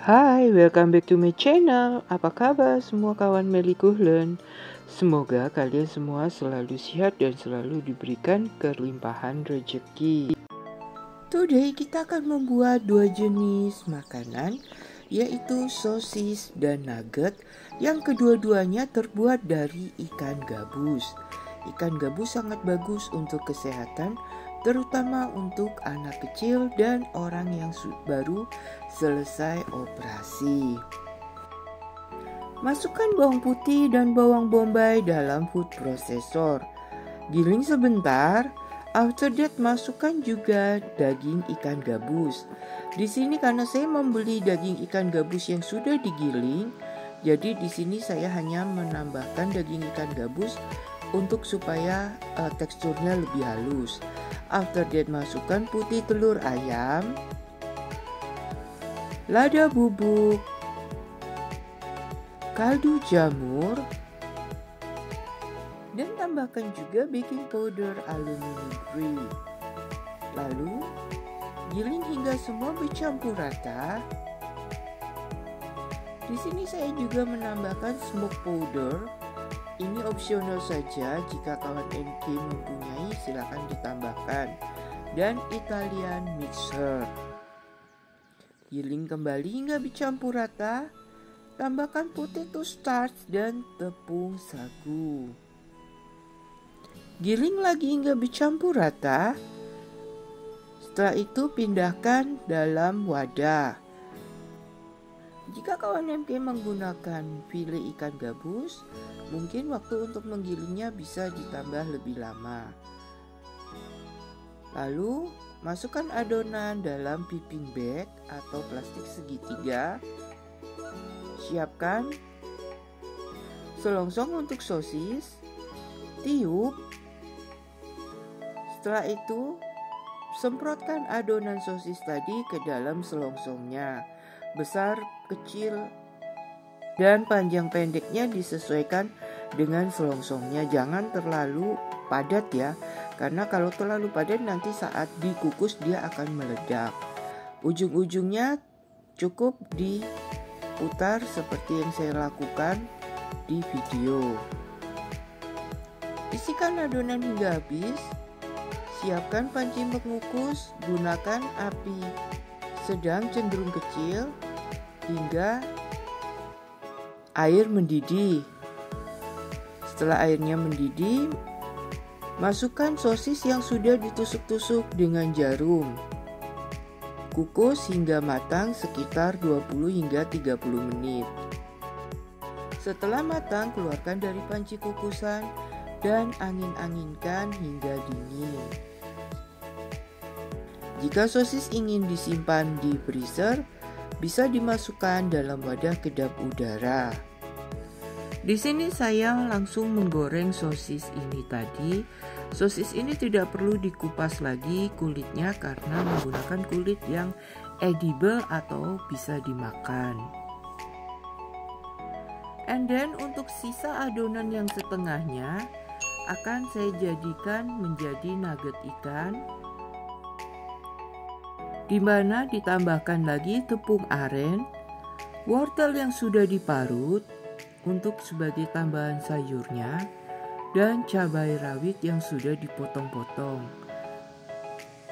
Hai, welcome back to my channel. Apa kabar semua kawan Meli Kuhlen? Semoga kalian semua selalu sehat dan selalu diberikan kelimpahan rezeki. Today kita akan membuat dua jenis makanan, yaitu sosis dan nugget, yang kedua-duanya terbuat dari ikan gabus. Ikan gabus sangat bagus untuk kesehatan, terutama untuk anak kecil dan orang yang baru selesai operasi. Masukkan bawang putih dan bawang bombay dalam food processor. Giling sebentar. After that, masukkan juga daging ikan gabus. Di sini karena saya membeli daging ikan gabus yang sudah digiling, jadi di sini saya hanya menambahkan daging ikan gabus untuk supaya teksturnya lebih halus. After that, masukkan putih telur ayam, lada bubuk, kaldu jamur, dan tambahkan juga baking powder aluminium free. Lalu, giling hingga semua bercampur rata. Di sini saya juga menambahkan smoke powder. Ini opsional saja, jika kawan NK mempunyai silakan ditambahkan. Dan Italian mixer. Giling kembali hingga bercampur rata. Tambahkan potato starch dan tepung sagu. Giling lagi hingga bercampur rata. Setelah itu pindahkan dalam wadah. Jika kawan MK menggunakan file ikan gabus, mungkin waktu untuk menggilingnya bisa ditambah lebih lama. Lalu masukkan adonan dalam piping bag atau plastik segitiga. Siapkan selongsong untuk sosis, tiup. Setelah itu, semprotkan adonan sosis tadi ke dalam selongsongnya. Besar, kecil, dan panjang pendeknya disesuaikan dengan selongsongnya. Jangan terlalu padat ya, karena kalau terlalu padat nanti saat dikukus dia akan meledak. Ujung-ujungnya cukup diputar seperti yang saya lakukan di video. Isikan adonan hingga habis. Siapkan panci mengukus, gunakan api sedang cenderung kecil hingga air mendidih. Setelah airnya mendidih, masukkan sosis yang sudah ditusuk-tusuk dengan jarum. Kukus hingga matang sekitar 20 hingga 30 menit. Setelah matang, keluarkan dari panci kukusan dan angin-anginkan hingga dingin. Jika sosis ingin disimpan di freezer, bisa dimasukkan dalam wadah kedap udara. Di sini saya langsung menggoreng sosis ini tadi. Sosis ini tidak perlu dikupas lagi kulitnya karena menggunakan kulit yang edible atau bisa dimakan. And then untuk sisa adonan yang setengahnya akan saya jadikan menjadi nugget ikan, di mana ditambahkan lagi tepung aren, wortel yang sudah diparut untuk sebagai tambahan sayurnya, dan cabai rawit yang sudah dipotong-potong.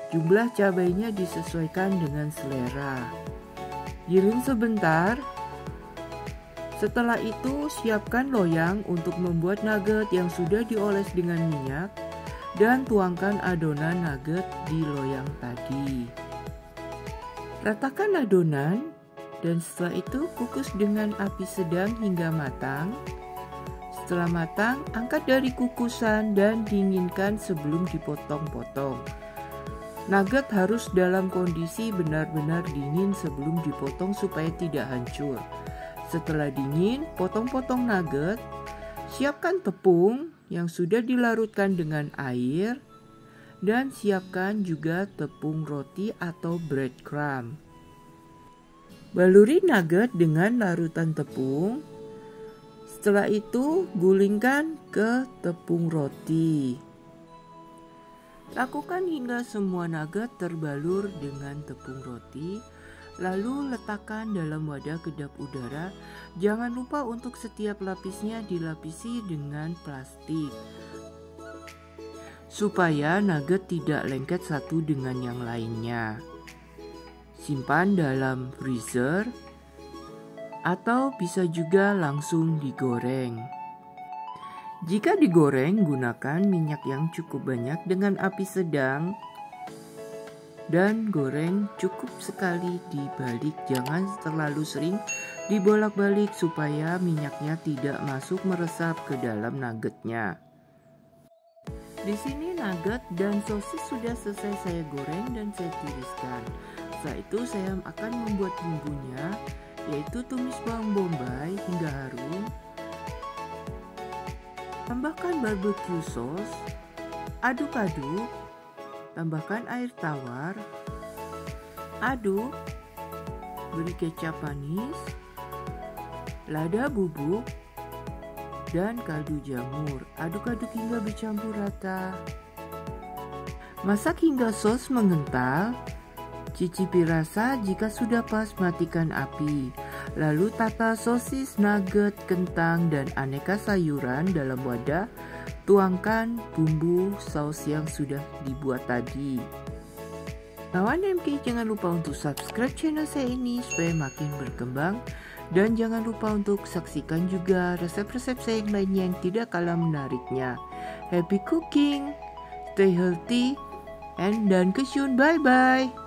Jumlah cabainya disesuaikan dengan selera. Giling sebentar. Setelah itu, siapkan loyang untuk membuat nugget yang sudah dioles dengan minyak dan tuangkan adonan nugget di loyang tadi. Ratakan adonan dan setelah itu kukus dengan api sedang hingga matang. Setelah matang, angkat dari kukusan dan dinginkan sebelum dipotong-potong. Nugget harus dalam kondisi benar-benar dingin sebelum dipotong supaya tidak hancur. Setelah dingin, potong-potong nugget. Siapkan tepung yang sudah dilarutkan dengan air. Dan siapkan juga tepung roti atau breadcrumb. Baluri nugget dengan larutan tepung. Setelah itu, gulingkan ke tepung roti. Lakukan hingga semua nugget terbalur dengan tepung roti. Lalu letakkan dalam wadah kedap udara. Jangan lupa untuk setiap lapisnya dilapisi dengan plastik supaya nugget tidak lengket satu dengan yang lainnya. Simpan dalam freezer atau bisa juga langsung digoreng. Jika digoreng, gunakan minyak yang cukup banyak dengan api sedang dan goreng cukup sekali dibalik, jangan terlalu sering dibolak-balik supaya minyaknya tidak masuk meresap ke dalam nuggetnya. Di sini nugget dan sosis sudah selesai saya goreng dan saya tiriskan. Setelah itu saya akan membuat bumbunya, yaitu tumis bawang bombay hingga harum. Tambahkan barbecue sauce, aduk-aduk, tambahkan air tawar, aduk, beri kecap manis, lada bubuk, dan kaldu jamur. Aduk-aduk hingga bercampur rata. Masak hingga sos mengental. Cicipi rasa, jika sudah pas matikan api. Lalu tata sosis, nugget, kentang, dan aneka sayuran dalam wadah. Tuangkan bumbu saus yang sudah dibuat tadi. Kawan MK, jangan lupa untuk subscribe channel saya ini supaya makin berkembang. Dan jangan lupa untuk saksikan juga resep-resep saya yang lainnya yang tidak kalah menariknya. Happy cooking, stay healthy, dan kesyun, bye-bye.